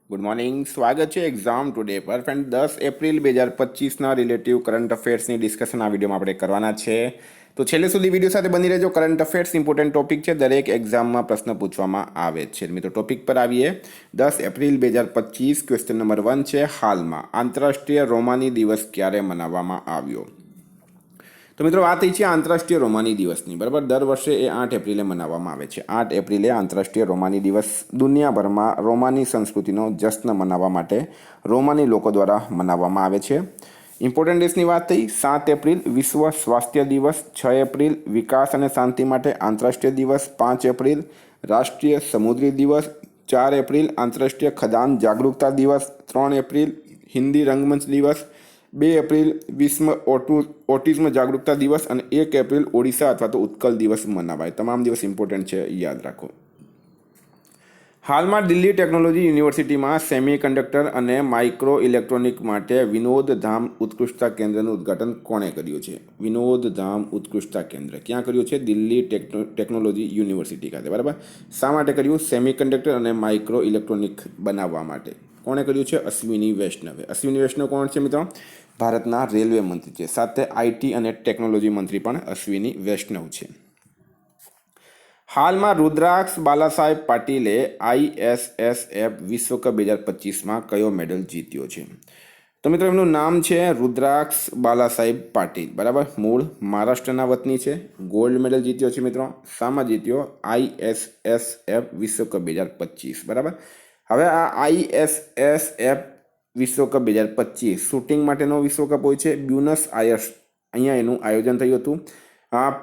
Good morning. સ્વાગત છે exam today પર. ફ્રેન્ડ 10 એપ્રિલ 2025ના રિલેટિવ કરંટ અફેર્સની ડિસ્કશન આ વિડીયોમાં આપણે કરવાના છે. તો છેલ્લે સુધી વિડીયો સાથે બની રહેજો. કરંટ અફેર્સ ઇમ્પોર્ટન્ટ ટોપિક છે, દરેક એક્ઝામમાં પ્રશ્ન પૂછવામાં આવે છે. મિત્રો ટોપિક પર આવીએ. 10 એપ્રિલ 2025 ક્વેશ્ચન નંબર 1 છે, હાલમાં આંતરરાષ્ટ્રીય રોમાની દિવસ ક્યારે મનાવવામાં આવ્યો? તો મિત્રો વાત થઈ છે આંતરરાષ્ટ્રીય રોમાની દિવસની, બરાબર. દર વર્ષે એ 8 એપ્રિલે મનાવવામાં આવે છે. 8 એપ્રિલે આંતરરાષ્ટ્રીય રોમાની દિવસ દુનિયાભરમાં રોમાની સંસ્કૃતિનો જશ્ન મનાવવા માટે રોમાની લોકો દ્વારા મનાવવામાં આવે છે. ઇમ્પોર્ટન્ટ ડેટ્સની વાત થઈ. 7 એપ્રિલ વિશ્વ સ્વાસ્થ્ય દિવસ, 6 એપ્રિલ વિકાસ અને શાંતિ માટે આંતરરાષ્ટ્રીય દિવસ, 5 એપ્રિલ રાષ્ટ્રીય સમુદ્રી દિવસ, 4 એપ્રિલ આંતરરાષ્ટ્રીય ખદાન જાગરૂકતા દિવસ, 3 એપ્રિલ હિન્દી રંગમંચ દિવસ, 2 એપ્રિલ વિશ્વ ઓટિઝમ જાગરૂકતા દિવસ અને 1 એપ્રિલ ઓડિશા અથવા તો ઉત્કલ દિવસ મનાવાય. તમામ દિવસ ઇમ્પોર્ટન્ટ છે, યાદ રાખો. હાલમાં દિલ્હી ટેકનોલોજી યુનિવર્સિટીમાં સેમિકન્ડક્ટર અને માઇક્રો ઇલેક્ટ્રોનિક માટે વિનોદ ધામ ઉત્કૃષ્ટતા કેન્દ્રનું ઉદ્ઘાટન કોણે કર્યું છે? વિનોદ ધામ ઉત્કૃષ્ટતા કેન્દ્ર ક્યાં કર્યું છે? દિલ્હી ટેકનોલોજી યુનિવર્સિટી ખાતે, બરાબર. શા માટે કર્યું? સેમિકન્ડક્ટર અને માઇક્રો ઇલેક્ટ્રોનિક બનાવવા માટે. કોણે કર્યું છે? અશ્વિની વૈષ્ણવે. અશ્વિની વૈષ્ણવ કોણ છે મિત્રો? ભારતના રેલવે મંત્રી છે. સાથે આઈટી અને ટેકનોલોજી મંત્રી પણ અશ્વિની વૈષ્ણવ છે. હાલમાં રુદ્રાક્ષ બાલાસાહેબ પાટીલે ISSF વિશ્વકપ 2025માં કયો મેડલ જીત્યો છે? તો મિત્રો એમનું નામ છે રુદ્રાક્ષ બાલાસાહેબ પાટીલ, બરાબર. મૂળ મહારાષ્ટ્રના વતની છે. ગોલ્ડ મેડલ જીત્યો છે મિત્રો. શામાં જીત્યો? ISSF વિશ્વકપ 2025, બરાબર. હવે આ ISSF વિશ્વકપ 2025 શૂટિંગ માટેનો વિશ્વકપ હોય છે. બ્યુનસ આયર્સ અહીંયા એનું આયોજન થયું હતું.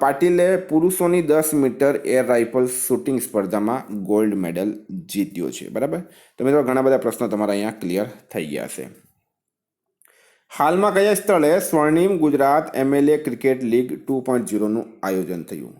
પાટીલે પુરુષોની 10 મીટર એર રાઇફલ શૂટિંગ સ્પર્ધામાં ગોલ્ડ મેડલ જીત્યો છે, બરાબર. તો મિત્રો ઘણા બધા પ્રશ્નો તમારા અહીંયા ક્લિયર થઈ ગયા છે. હાલમાં કયા સ્થળે સ્વર્ણિમ ગુજરાત MLA ક્રિકેટ લીગ 2.0નું આયોજન થયું?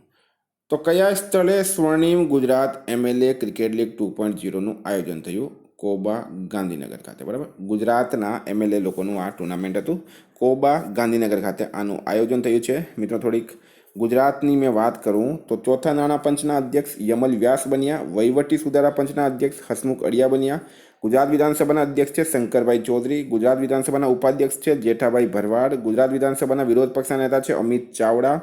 તો કયા સ્થળે સ્વર્ણિમ ગુજરાત MLA ક્રિકેટ લીગ 2.0નું આયોજન થયું? કોબા, ગાંધીનગર ખાતે, બરાબર. ગુજરાતના MLA લોકોનું આ ટુર્નામેન્ટ હતું. કોબા, ગાંધીનગર ખાતે આનું આયોજન થયું છે. મિત્રો થોડીક ગુજરાતની મેં વાત કરું તો ચોથા નાણાં પંચના અધ્યક્ષ યમલ વ્યાસ બન્યા. વહીવટી સુધારા પંચના અધ્યક્ષ હસમુખ અડિયા બન્યા. ગુજરાત વિધાનસભાના અધ્યક્ષ છે શંકરભાઈ ચૌધરી. ગુજરાત વિધાનસભાના ઉપાધ્યક્ષ છે જેઠાભાઈ ભરવાડ. ગુજરાત વિધાનસભાના વિરોધ પક્ષના નેતા છે અમિત ચાવડા.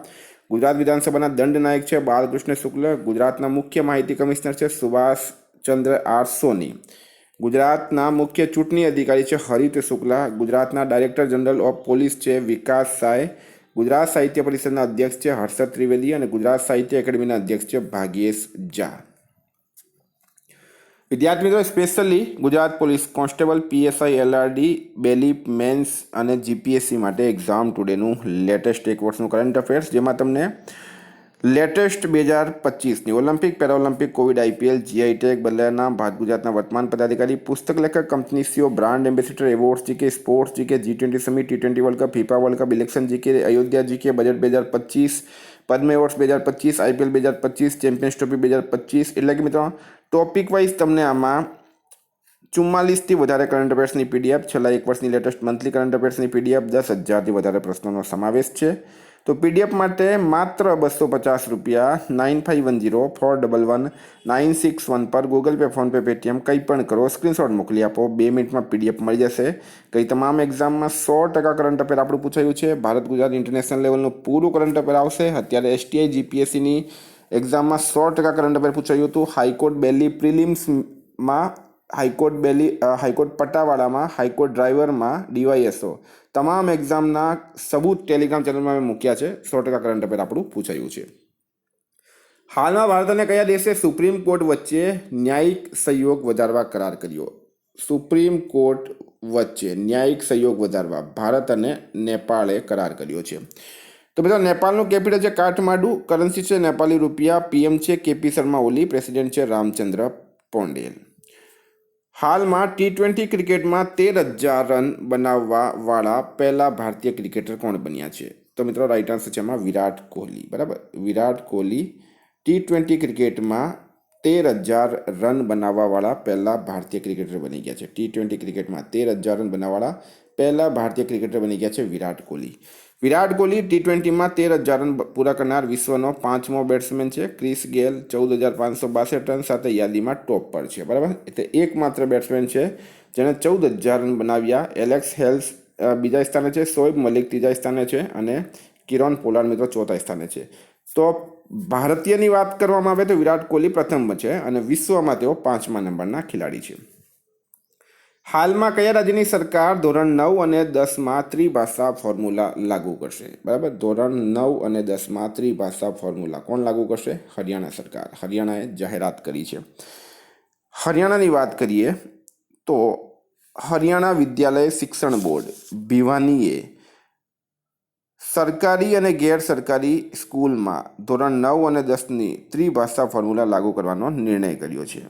ગુજરાત વિધાનસભાના દંડનાયક છે બાલકૃષ્ણ શુક્લ. ગુજરાતના મુખ્ય માહિતી કમિશનર છે સુભાષ ચંદ્ર આર સોની. ગુજરાતના મુખ્ય ચૂંટણી અધિકારી છે હરિત શુક્લા. ગુજરાતના ડાયરેક્ટર જનરલ ઓફ પોલીસ છે વિકાસ સાય. ગુજરાત સાહિત્ય પરિષદના અધ્યક્ષ છે હર્ષદ ત્રિવેદી અને ગુજરાત સાહિત્ય એકેડમીના અધ્યક્ષ છે ભાગ્યેશ ઝા. વિદ્યાર્થી મિત્રો, specially Gujarat police constable, PSI, LRD, બેલી, મેન્સ અને GPSC માટે એક્ઝામ ટુડેનું લેટેસ્ટ એક વર્ષનું કરંટ અફેર્સ, જેમાં તમને લેટેસ્ટ 2025ની Olympic, Paralympic, Covid, IPL, GI tag, બદલાના ભારત ગુજરાતના વર્તમાન પદાધિકારી, પુસ્તક લેખક, company CEO, brand ambassador, awards GK, sports GK, G20 summit, T20 world cup, FIFA world cup, election GK, Ayodhya GK, budget 2025, Padma awards 2025, IPL 2025, champions trophy 2025. એટલે કે મિત્રો ટોપિક વાઇઝ તમને આમાં 44થી વધારે કરંટ અફેર્સની PDF, છેલ્લા એક વર્ષની લેટેસ્ટ મંથલી કરંટ અફેર્સની PDF, 10,000થી વધારે પ્રશ્નોનો સમાવેશ છે. તો PDF માટે માત્ર 250 રૂપિયા 9510411961 પર ગૂગલ પે, ફોનપે, પેટીએમ કંઈ પણ કરો, સ્ક્રીનશોટ મોકલી આપો. 2 મિનિટમાં PDF મળી જશે. કઈ તમામ એક્ઝામમાં 100% કરંટ અફેર આપણું પૂછાયું છે. ભારત ગુજરાત ઇન્ટરનેશનલ લેવલનું પૂરું કરંટ અફેર આવશે. અત્યારે STI GPSCની એક્ઝામમાં 100% કરંટ અફેર પૂછાયું હતું. હાઈકોર્ટ બેલી પ્રિલિમ્સમાં, હાઈકોર્ટ પટાવાળામાં, હાઈકોર્ટ ડ્રાઈવરમાં, DYSO તમામ એક્ઝામના સબૂત ટેલિગ્રામ ચેનલમાં મેં મૂક્યા છે. 100% કરંટ અફેર આપણું પૂછાયું છે. હાલમાં ભારત અને કયા દેશે સુપ્રીમ કોર્ટ વચ્ચે ન્યાયિક સહયોગ વધારવા કરાર કર્યો? સુપ્રીમ કોર્ટ વચ્ચે ન્યાયિક સહયોગ વધારવા ભારત અને નેપાળે કરાર કર્યો છે. તો બધા નેપાળનું કેપિટલ છે કાઠમાંડુ. કરન્સી છે નેપાળી રૂપિયા. PM છે KP શર્મા ઓલી. પ્રેસિડેન્ટ છે રામચંદ્ર પોંડેલ. હાલમાં T20 ક્રિકેટમાં 13,000 રન બનાવવા વાળા પહેલા ભારતીય ક્રિકેટર કોણ બન્યા છે? તો મિત્રો રાઈટ આન્સર છે એમાં વિરાટ કોહલી, બરાબર. વિરાટ કોહલી T20 ક્રિકેટમાં 13,000 રન બનાવવા વાળા પહેલા ભારતીય ક્રિકેટર બની ગયા છે. T20 ક્રિકેટમાં 13,000 રન બનાવવાવાળા પહેલા ભારતીય ક્રિકેટર બની ગયા છે વિરાટ કોહલી. વિરાટ કોહલી T20માં 13,000 રન પૂરા કરનાર વિશ્વનો 5મો બેટ્સમેન છે. ક્રિસ ગેલ 14,562 રન સાથે યાદીમાં ટોપ પર છે. બરાબર, એટલે એકમાત્ર બેટ્સમેન છે જેણે 14,000 રન બનાવ્યા. એલેક્સ હેલ્સ બીજા સ્થાને છે, શોએબ મલિક ત્રીજા સ્થાને છે અને કિરણ પોલાર્ડ મિત્રો ચોથા સ્થાને છે. તો ભારતીયની વાત કરવામાં આવે તો વિરાટ કોહલી પ્રથમ છે અને વિશ્વમાં તેઓ 5મા નંબરના ખેલાડી છે. હાલમાં કયા રાજ્યની સરકાર ધોરણ 9 અને 10માં ત્રિભાષા ફોર્મ્યુલા લાગુ કરશે? બરાબર, ધોરણ 9 અને 10માં ત્રિભાષા ફોર્મ્યુલા કોણ લાગુ કરશે? હરિયાણા સરકાર. હરિયાણાએ જાહેરાત કરી છે. હરિયાણાની વાત કરીએ તો હરિયાણા વિદ્યાલય શિક્ષણ બોર્ડ ભિવાનીએ સરકારી અને ગેર સરકારી સ્કૂલમાં ધોરણ 9 અને 10ની ત્રિભાષા ફોર્મ્યુલા લાગુ કરવાનો નિર્ણય કર્યો છે.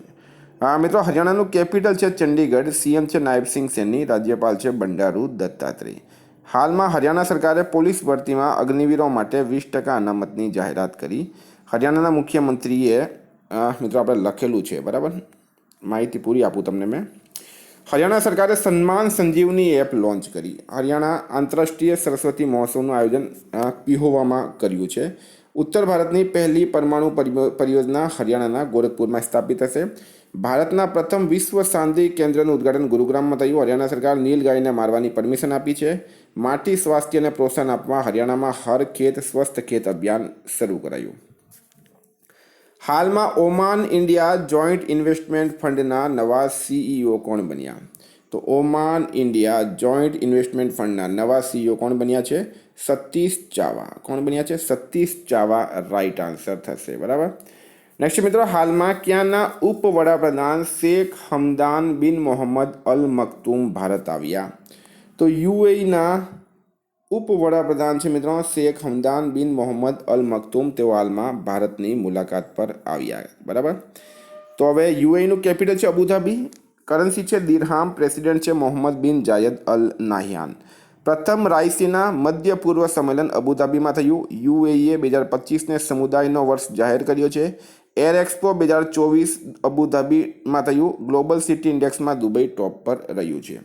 મિત્રો, હરિયાણાનું કેપિટલ છે ચંડીગઢ. સીએમ છે નાયબસિંહ સૈની. રાજ્યપાલ છે બંડારુ દત્તાત્રેય. હાલમાં હરિયાણા સરકારે પોલીસ ભરતીમાં અગ્નિવીરો માટે 20% અનામતની જાહેરાત કરી. હરિયાણાના મુખ્યમંત્રીએ મિત્રો આપણે લખેલું છે, બરાબર, માહિતી પૂરી આપું તમને મેં. હરિયાણા સરકારે સન્માન સંજીવની એપ લોન્ચ કરી. હરિયાણા આંતરરાષ્ટ્રીય સરસ્વતી મહોત્સવનું આયોજન પિહોવામાં કર્યું છે. ઉત્તર ભારતની પહેલી પરમાણુ પરિયોજના હરિયાણાના ગોરખપુરમાં સ્થાપિત થશે. ભારતના પ્રથમ વિશ્વ શાંતિ કેન્દ્રનું ઉદ્ઘાટન ગુરુગ્રામમાં થયું. હરિયાણા સરકાર નીલગાયને મારવાની પરમિશન આપી છે. માટી સ્વાસ્થ્યને પ્રોત્સાહન આપવા હરિયાણામાં હર ખેત સ્વસ્થ ખેત અભિયાન શરૂ કરાયું. હાલમાં ઓમાન ઇન્ડિયા જોઈન્ટ ઇન્વેસ્ટમેન્ટ ફંડના નવા CEO કોણ બન્યા? તો ઓમાન ઇન્ડિયા જોઈન્ટ ઇન્વેસ્ટમેન્ટ ફંડના નવા CEO કોણ બન્યા છે? સતીશ ચાવા. કોણ બન્યા છે? સતીશ ચાવા રાઈટ આન્સર થશે. બરાબર. નેક્સ્ટ મિત્રો, હાલમાં ક્યાંના ઉપવડાપ્રધાન શેખ હમદાન બિન મોહમ્મદ અલ મકતુમ ભારત આવ્યા? તો UAEના ઉપવડાપ્રધાન છે મિત્રો શેખ હમદાન બિન મોહમ્મદ અલ મકતુમ. તેઓ હાલમાં ભારતની મુલાકાત પર આવ્યા. બરાબર. તો હવે UAEનું કેપિટલ છે અબુધાબી. કરન્સી છે દિરહામ. પ્રેસિડેન્ટ છે મોહમ્મદ બિન જાયદ અલ નાહયાન. પ્રથમ રાયસીના મધ્ય પૂર્વ સંમેલન અબુધાબીમાં થયું. UAEએ 2025ને સમુદાયનો વર્ષ જાહેર કર્યો છે. એર એક્સપો 2024 અબુધાબીમાં થયું. ગ્લોબલ સિટી ઇન્ડેક્સમાં દુબઈ ટોપ પર રહ્યું છે.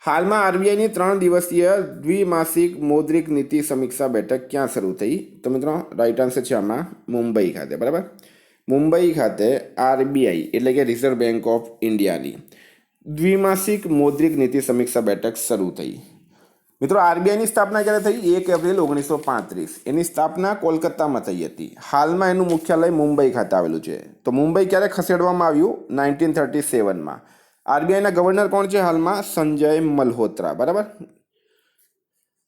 હાલમાં RBIની 3 દિવસીય દ્વિમાસિક મૌદ્રિક નીતિ સમીક્ષા બેઠક ક્યાં શરૂ થઈ? તો મિત્રો રાઈટ આન્સર છે આમાં મુંબઈ ખાતે. બરાબર, મુંબઈ ખાતે RBI એટલે કે રિઝર્વ બેંક ઓફ ઇન્ડિયાની દ્વિમાસિક મૌદ્રિક નીતિ સમીક્ષા બેઠક શરૂ થઈ. મિત્રો, RBIની સ્થાપના ક્યારે થઈ? 1 એપ્રિલ 1935. એની સ્થાપના કોલકાતામાં થઈ હતી. હાલમાં એનું મુખ્યાલય મુંબઈ ખાતે આવેલું છે. તો મુંબઈ ક્યારે ખસેડવામાં આવ્યું? 1937માં. RBIના ગવર્નર કોણ છે હાલમાં? સંજય મલ્હોત્રા. બરાબર.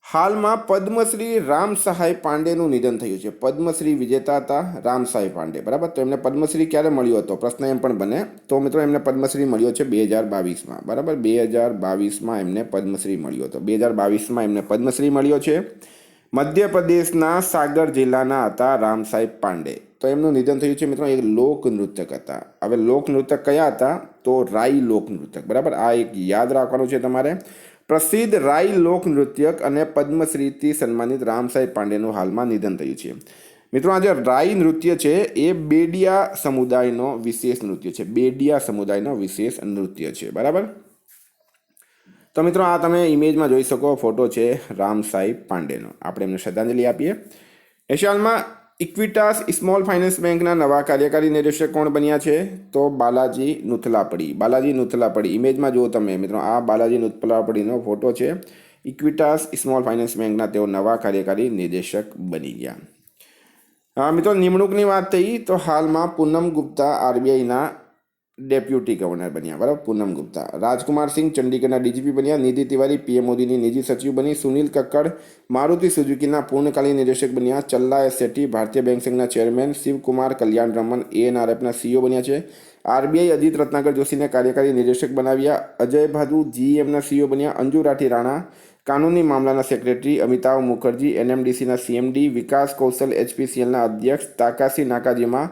હાલમાં પદ્મશ્રી રામ સહાય પાંડેનું નિધન થયું છે. પદ્મશ્રી વિજેતા હતા રામ સહાય પાંડે. બરાબર. તો એમને પદ્મશ્રી ક્યારે મળ્યો હતો? પ્રશ્ન એમ પણ બને. તો મિત્રો એમને પદ્મશ્રી મળ્યો છે 2022માં. બરાબર, 2022માં એમને પદ્મશ્રી મળ્યો હતો. 2022માં એમને પદ્મશ્રી મળ્યો છે. મધ્યપ્રદેશના સાગર જિલ્લાના હતા રામ સાહેબ પાંડે. તો એમનું નિધન થયું છે મિત્રો. એક લોકનૃત્યક હતા. હવે લોકનૃત્યક કયા હતા? તો રાઈ લોકનૃત્યક. બરાબર, આ એક યાદ રાખવાનું છે તમારે. પ્રસિદ્ધ રાઈ લોકનૃત્યક અને પદ્મશ્રીથી સન્માનિત રામ સાહેબ પાંડેનું હાલમાં નિધન થયું છે. મિત્રો, આ જે રાઈ નૃત્ય છે એ બેડિયા સમુદાયનો વિશેષ નૃત્ય છે. બેડિયા સમુદાયનો વિશેષ નૃત્ય છે. બરાબર. તો મિત્રો, આ તમે ઇમેજમાં જોઈ શકો, ફોટો છે રામ સાહેબ પાંડેનો. આપણે એમને શ્રદ્ધાંજલિ આપીએ. એશિયામાં ઇક્વિટાસ સ્મોલ ફાઇનાન્સ બેંકના નવા કાર્યકારી નિદેશક કોણ બન્યા છે? તો બાલાજી નુથલાપડી. બાલાજી નુથલાપડી ઇમેજમાં જુઓ તમે મિત્રો. આ બાલાજી નુથલાપડીનો ફોટો છે. ઇક્વિટાસ સ્મોલ ફાઇનાન્સ બેંકના તેઓ નવા કાર્યકારી નિદેશક બની ગયા. મિત્રો, નિમણૂકની વાત થઈ તો હાલમાં પૂનમ ગુપ્તા RBIના ડેપ્યુટી ગવર્નર બન્યા. બરાબર, પૂનમ ગુપ્તા. રાજકુમાર સિંહ ચંડીગઢના DGP બન્યા. નિધિ તિવારી PM મોદીની નિજી સચિવ બની. સુનિલ કક્કડ મારુતિ સુઝુકીના પૂર્ણકાલીન નિદેશક બન્યા. ચલ્લા S. શેટ્ટી ભારતીય બેંક સંઘના ચેરમેન. શિવકુમાર કલ્યાણ રમન ANRFના CEO બન્યા છે. RBI અજીત રત્નાકર જોશીને કાર્યકારી નિદેશક બનાવ્યા. અજય ભાદુ GEMના CEO બન્યા. અંજુ રાઠી રાણા કાનૂની મામલાના સેક્રેટરી. અમિતાભ મુખર્જી NMDCના CMD. વિકાસ કૌશલ HPCLના અધ્યક્ષ. તાકાશી નાકાજીમા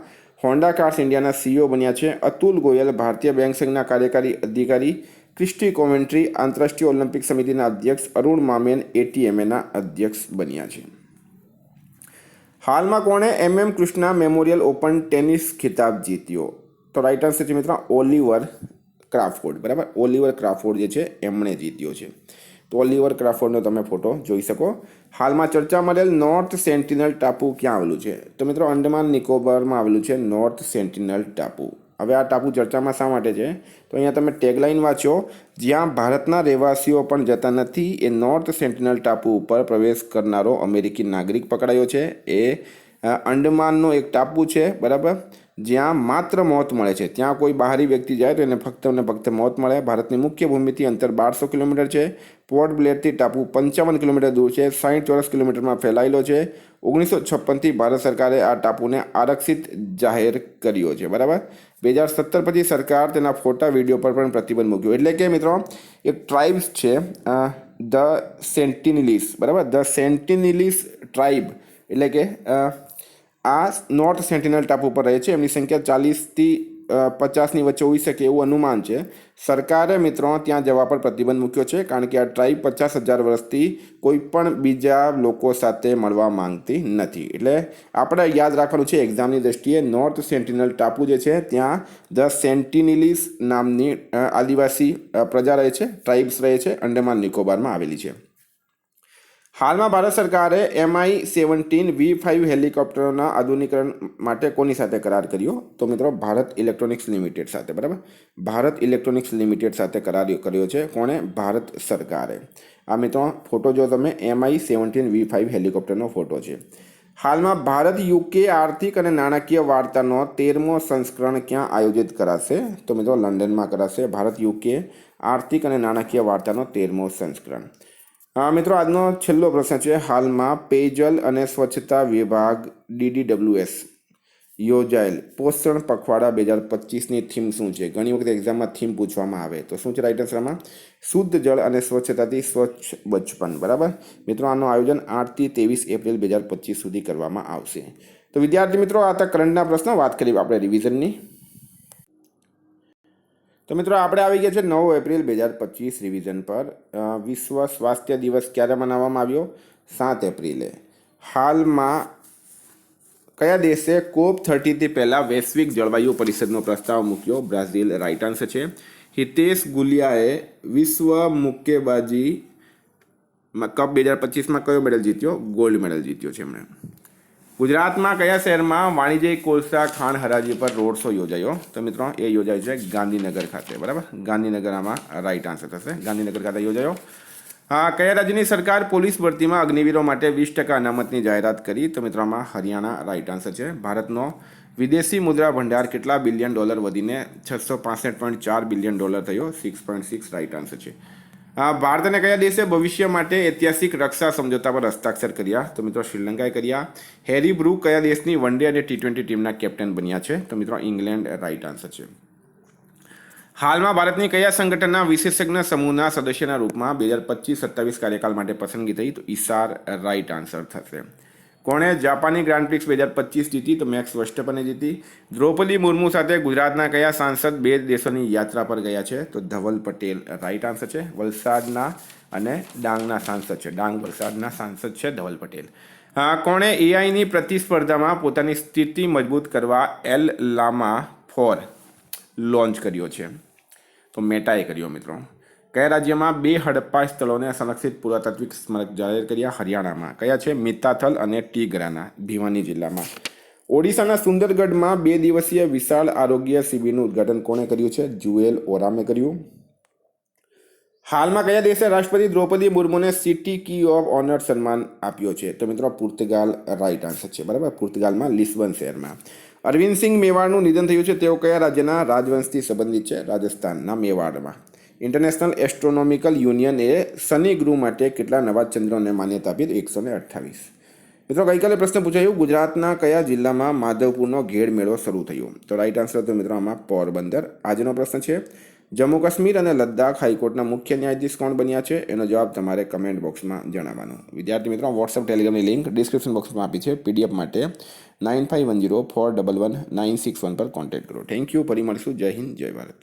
હોન્ડા કાર્સ ઇન્ડિયાના CEO બન્યા છે. અતુલ ગોયલ ભારતીય બેંક સંઘના કાર્યકારી અધિકારી. ક્રિસ્ટી કોવેન્ટ્રી આંતરરાષ્ટ્રીય ઓલિમ્પિક સમિતિના અધ્યક્ષ. અરુણ મામેન ATMAના અધ્યક્ષ બન્યા છે. હાલમાં કોણે કૃષ્ણા મેમોરિયલ ઓપન ટેનિસ ખિતાબ જીત્યો? તો રાઈટ આન્સર છે મિત્રો ઓલિવર ક્રાફોર્ડ, બરાબર, ઓલિવર ક્રાફોર્ડ જે છે એમણે જીત્યો છે. તો ઓલિવર ક્રાફોર્ડનો તમે ફોટો જોઈ શકો. હાલમાં ચર્ચા મળેલ નોર્થ સેન્ટિનલ ટાપુ ક્યાં આવેલું છે? તો મિત્રો અંડમાન નિકોબારમાં આવેલું છે નોર્થ સેન્ટિનલ ટાપુ. હવે આ ટાપુ ચર્ચામાં શા માટે છે? તો અહીંયા તમે ટેગલાઇન વાંચો, જ્યાં ભારતના રહેવાસીઓ પણ જતા નથી એ નોર્થ સેન્ટિનલ ટાપુ ઉપર પ્રવેશ કરનારો અમેરિકી નાગરિક પકડાયો છે. એ અંડમાનનો એક ટાપુ છે, બરાબર, જ્યાં માત્ર મોત મળે છે. ત્યાં કોઈ બહારી વ્યક્તિ જાય તો એને ફક્ત અને ફક્ત મોત મળે. ભારતની મુખ્ય ભૂમિથી અંતર 1200 કિલોમીટર છે. પોર્ટ બ્લેરથી ટાપુ 55 કિલોમીટર દૂર છે. 60 ચોરસ કિલોમીટરમાં ફેલાયેલો છે. 1956થી ભારત સરકારે આ ટાપુને આરક્ષિત જાહેર કર્યો છે, બરાબર. 2017 પછી સરકાર તેના ફોટા વિડીયો પર પણ પ્રતિબંધ મૂક્યો. એટલે કે મિત્રો એક ટ્રાઇબ્સ છે, ધ સેન્ટિનલીસ, બરાબર, ધ સેન્ટિનલીસ ટ્રાઇબ, એટલે કે આ નોર્થ સેન્ટિનલ ટાપુ પર રહે છે. એમની સંખ્યા 40થી 50ની વચ્ચે હોઈ શકે એવું અનુમાન છે. સરકારે મિત્રો ત્યાં જવા પર પ્રતિબંધ મૂક્યો છે, કારણ કે આ ટ્રાઇબ 50,000 વર્ષથી કોઈ પણ બીજા લોકો સાથે મળવા માંગતી નથી. એટલે આપણે યાદ રાખવાનું છે એક્ઝામની દ્રષ્ટિએ, નોર્થ સેન્ટિનલ ટાપુ જે છે ત્યાં ધ સેન્ટિનલીસ નામની આદિવાસી પ્રજા રહે છે, ટ્રાઇબ્સ રહે છે, અંડમાન નિકોબારમાં આવેલી છે. હાલમાં ભારત સરકારે MI-17V5 હેલિકોપ્ટરોના આધુનિકરણ માટે કોની સાથે કરાર કર્યો? તો મિત્રો ભારત ઇલેક્ટ્રોનિક્સ લિમિટેડ સાથે, બરાબર, ભારત ઇલેક્ટ્રોનિક્સ લિમિટેડ સાથે કરાર કર્યો છે. કોણે? ભારત સરકારે. આ મિત્રો ફોટો જો તમે MI-17V5 હેલિકોપ્ટરનો ફોટો છે. હાલમાં ભારત UK આર્થિક અને નાણાકીય વાર્તાનો 13મો સંસ્કરણ ક્યાં આયોજિત કરાશે? તો મિત્રો લંડનમાં કરાશે. ભારત UK આર્થિક અને નાણાકીય વાર્તાનો 13મો સંસ્કરણ. મિત્રો આજનો છેલ્લો પ્રશ્ન છે. હાલમાં પેયજલ અને સ્વચ્છતા વિભાગ DDWS યોજાયેલ પોષણ પખવાડા 2025ની થીમ શું છે? ઘણી વખત એક્ઝામમાં થીમ પૂછવામાં આવે તો શું છે રાઈટ આન્સરમાં? શુદ્ધ જળ અને સ્વચ્છતાથી સ્વચ્છ બચપન, બરાબર. મિત્રો આનું આયોજન 8થી 23 એપ્રિલ 2025 સુધી કરવામાં આવશે. તો વિદ્યાર્થી મિત્રો આ હતા કરંટના પ્રશ્નો. વાત કરી આપણે રિવિઝનની. તો મિત્રો આપણે આવી ગયા છે 9 એપ્રિલ 2025 રિવિઝન પર. વિશ્વ સ્વાસ્થ્ય દિવસ ક્યારે મનાવવામાં આવ્યો? 7 એપ્રિલે. હાલમાં કયા દેશે COP30થી પહેલાં વૈશ્વિક જળવાયુ પરિષદનો પ્રસ્તાવ મૂક્યો? બ્રાઝિલ રાઈટ આન્સર છે. હિતેશ ગુલિયાએ વિશ્વ મુક્કેબાજી કપ 2025માં કયો મેડલ જીત્યો? ગોલ્ડ મેડલ જીત્યો છે એમણે. ગુજરાતમાં કયા શહેરમાં વાણિજ્યિક કોલસા ખાણ હરાજી પર રોડ શો યોજાયો? તો મિત્રો એ યોજાયો છે ગાંધીનગર ખાતે, બરાબર. ગાંધીનગર આમાં રાઈટ આન્સર થશે. ગાંધીનગર ખાતે યોજાયો. કયા રાજ્યની સરકાર પોલીસ ભરતીમાં અગ્નિવીરો માટે 20% અનામતની જાહેરાત કરી? તો મિત્રો આમાં હરિયાણા રાઈટ આન્સર છે. ભારતનો વિદેશી મુદ્રા ભંડાર કેટલા બિલિયન ડોલર વધીને $665.4 બિલિયન થયો? 6.6 રાઈટ આન્સર છે. ભારત અને કયા દેશે ભવિષ્ય માટે ઐતિહાસિક રક્ષા સમજોતા પર હસ્તાક્ષર કર્યા? તો મિત્રો શ્રીલંકાએ કર્યા. હેરી બ્રુક કયા દેશની વનડે અને T20 ટીમના કેપ્ટન બન્યા છે? તો મિત્રો ઇંગ્લેન્ડ રાઈટ આન્સર છે. હાલમાં ભારતની કયા સંગઠનના વિશેષજ્ઞ સમૂહના સદસ્યના રૂપમાં 2025-27 કાર્યકાળ માટે પસંદગી થઈ? તો ઇસાર રાઈટ આન્સર થશે. કોણે જાપાની ગ્રાન્ડ પ્રિક્સ 2025 જીતી? તો મેક્સ વર્સ્ટેપને જીતી. દ્રૌપદી મુર્મુ સાથે ગુજરાતના કયા સાંસદ 2 દેશોની યાત્રા પર ગયા છે? તો ધવલ પટેલ રાઈટ આન્સર છે. વલસાડના અને ડાંગના સાંસદ છે. ડાંગ વલસાડના સાંસદ છે ધવલ પટેલ. કોણે AIની પ્રતિસ્પર્ધામાં પોતાની સ્થિતિ મજબૂત કરવા એલ લામા 4 લોન્ચ કર્યો છે? તો મેટાએ કર્યો મિત્રો. કયા રાજ્યમાં 2 હડપ્પા સ્થળોને સંરક્ષિત પુરાતાત્વિક સ્મારક જાહેર કર્યા? હરિયાણામાં. કયા છે? મિત્તાથલ અને ટીગરાના, ભિવાની જિલ્લામાં. ઓડિશાના સુંદરગઢમાં 2 દિવસીય વિશાળ આરોગ્ય શિબિરનું ઉદ્ઘાટન કોણે કર્યું છે? જુએલ ઓરામે કર્યું. હાલમાં કયા દેશે રાષ્ટ્રપતિ દ્રૌપદી મુર્મુને સિટી કી ઓફ ઓનર સન્માન આપ્યો છે? તો મિત્રો પોર્તુગાલ રાઈટ આન્સર છે, બરાબર. પોર્તુગાલમાં લિસ્બન શહેરમાં. અરવિંદ સિંહ મેવાડનું નિધન થયું છે. તેઓ કયા રાજ્યના રાજવંશથી સંબંધિત છે? રાજસ્થાનના મેવાડમાં. ઇન્ટરનેશનલ એસ્ટ્રોનોમિકલ યુનિયને શનિ ગ્રહ માટે કેટલા નવા ચંદ્રોને માન્યતા આપી? 128. મિત્રો ગઈકાલે પ્રશ્ન પૂછાયું, ગુજરાતના કયા જિલ્લામાં માધવપુરનો ઘેડ મેળો શરૂ થયો? તો રાઈટ આન્સર તો મિત્રો આમાં પોરબંદર. આજનો પ્રશ્ન છે, જમ્મુ કાશ્મીર અને લદ્દાખ હાઈકોર્ટના મુખ્ય ન્યાયાધીશ કોણ બન્યા છે? એનો જવાબ તમારે કમેન્ટ બોક્સમાં જણાવવાનો. વિદ્યાર્થી મિત્રો વોટ્સઅપ ટેલિગ્રામની લિંક ડિસ્ક્રિપ્શન બોક્સમાં આપી છે. PDF માટે 9510411961 પર કોન્ટેક્ટ કરો. Thank you. ફરી મળીશું. જય હિન્દ, જય ભારત.